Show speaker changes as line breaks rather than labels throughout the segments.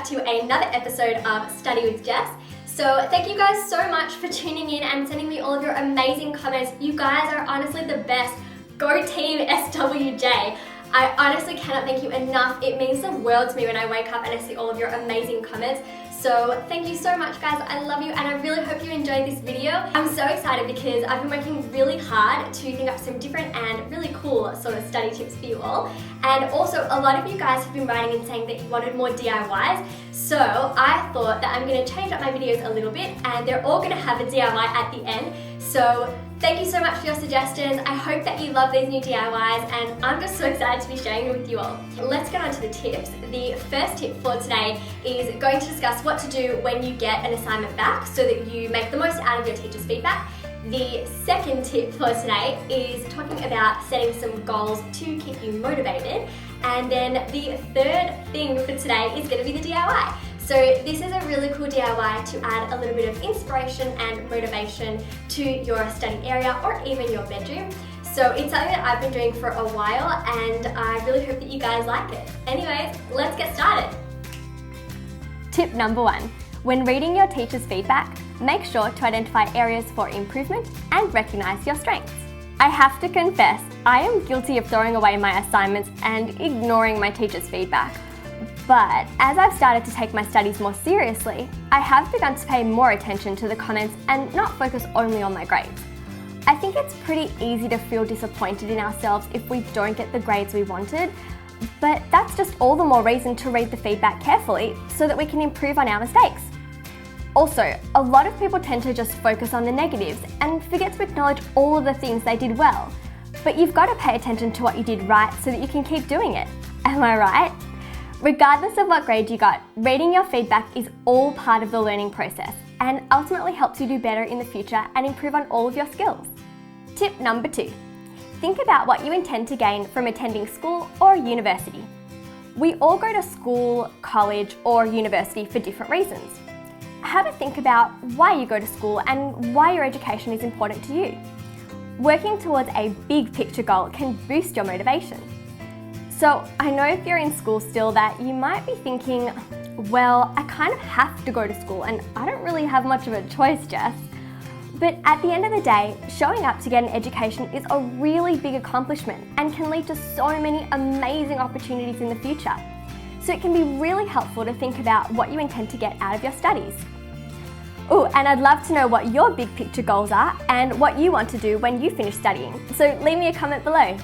to another episode of Study with Jess. So thank you guys so much for tuning in and sending me all of your amazing comments. You guys are honestly the best. Go team SWJ. I honestly cannot thank you enough. It means the world to me when I wake up and I see all of your amazing comments. So thank you so much, guys. I love you and I really hope you enjoyed this video. I'm so excited because I've been working really hard to think up some different and really cool sort of study tips for you all. And also a lot of you guys have been writing and saying that you wanted more DIYs. So I thought that I'm going to change up my videos a little bit and they're all going to have a DIY at the end. So thank you so much for your suggestions. I hope that you love these new DIYs and I'm just so excited to be sharing them with you all. Let's get on to the tips. The first tip for today is going to discuss what to do when you get an assignment back so that you make the most out of your teacher's feedback. The second tip for today is talking about setting some goals to keep you motivated. And then the third thing for today is going to be the DIY. So this is a really cool DIY to add a little bit of inspiration and motivation to your study area or even your bedroom. So it's something that I've been doing for a while and I really hope that you guys like it. Anyways, let's get started. Tip number 1. When reading your teacher's feedback, make sure to identify areas for improvement and recognize your strengths. I have to confess, I am guilty of throwing away my assignments and ignoring my teacher's feedback. But as I've started to take my studies more seriously, I have begun to pay more attention to the comments and not focus only on my grades. I think it's pretty easy to feel disappointed in ourselves if we don't get the grades we wanted, but that's just all the more reason to read the feedback carefully so that we can improve on our mistakes. Also, a lot of people tend to just focus on the negatives and forget to acknowledge all of the things they did well. But you've got to pay attention to what you did right so that you can keep doing it. Am I right? Regardless of what grade you got, reading your feedback is all part of the learning process and ultimately helps you do better in the future and improve on all of your skills. Tip number 2. Think about what you intend to gain from attending school or university. We all go to school, college, or university for different reasons. Have a think about why you go to school and why your education is important to you. Working towards a big picture goal can boost your motivation. So I know if you're in school still that you might be thinking, well, I kind of have to go to school and I don't really have much of a choice, Jess. But at the end of the day, showing up to get an education is a really big accomplishment and can lead to so many amazing opportunities in the future. So it can be really helpful to think about what you intend to get out of your studies. Oh, and I'd love to know what your big picture goals are and what you want to do when you finish studying. So leave me a comment below.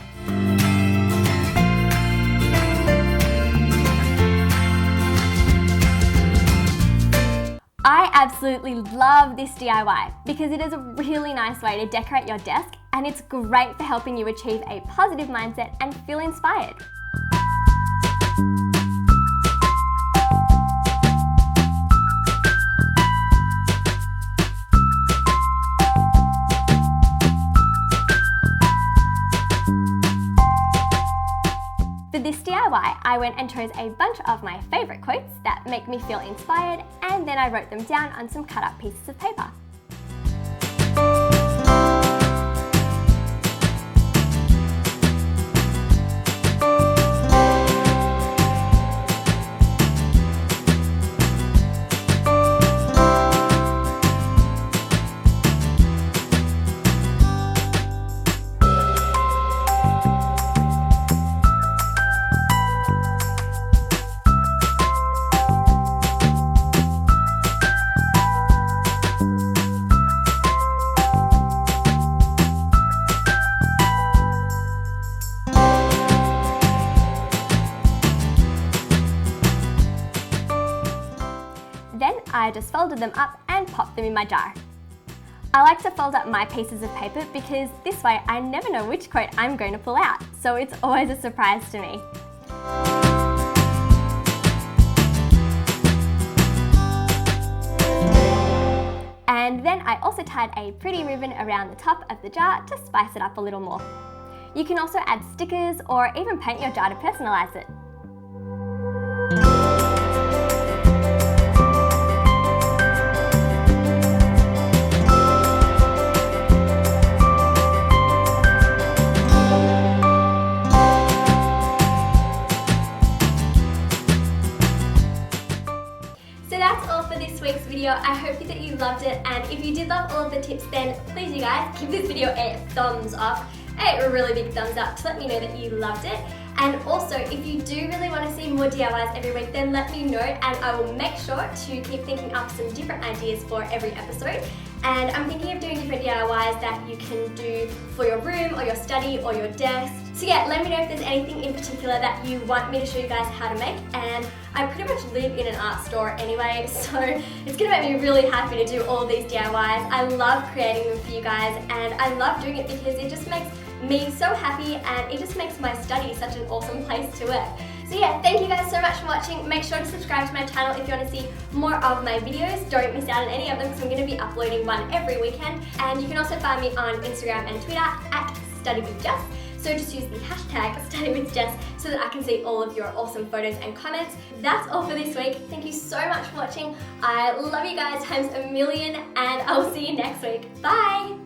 I absolutely love this DIY because it is a really nice way to decorate your desk and it's great for helping you achieve a positive mindset and feel inspired. For this DIY, I went and chose a bunch of my favourite quotes that make me feel inspired and then I wrote them down on some cut up pieces of paper. Then I just folded them up and popped them in my jar. I like to fold up my pieces of paper because this way I never know which quote I'm going to pull out, so it's always a surprise to me. And then I also tied a pretty ribbon around the top of the jar to spice it up a little more. You can also add stickers or even paint your jar to personalise it. that's all for this week's video. I hope that you loved it, and if you did love all of the tips, then please you guys give this video a thumbs up, a really big thumbs up to let me know that you loved it. And also, if you do really want to see more DIYs every week, then let me know and I will make sure to keep thinking up some different ideas for every episode. And I'm thinking of doing different DIYs that you can do for your room or your study or your desk. So yeah, let me know if there's anything in particular that you want me to show you guys how to make. And I pretty much live in an art store anyway, so it's gonna make me really happy to do all these DIYs. I love creating them for you guys, and I love doing it because it just makes me so happy and it just makes my study such an awesome place to work. So yeah, thank you guys so much for watching. Make sure to subscribe to my channel if you want to see more of my videos. Don't miss out on any of them because I'm going to be uploading one every weekend. And you can also find me on Instagram and Twitter at StudyWithJess. So just use the hashtag StudyWithJess so that I can see all of your awesome photos and comments. That's all for this week. Thank you so much for watching. I love you guys times a million, and I will see you next week. Bye!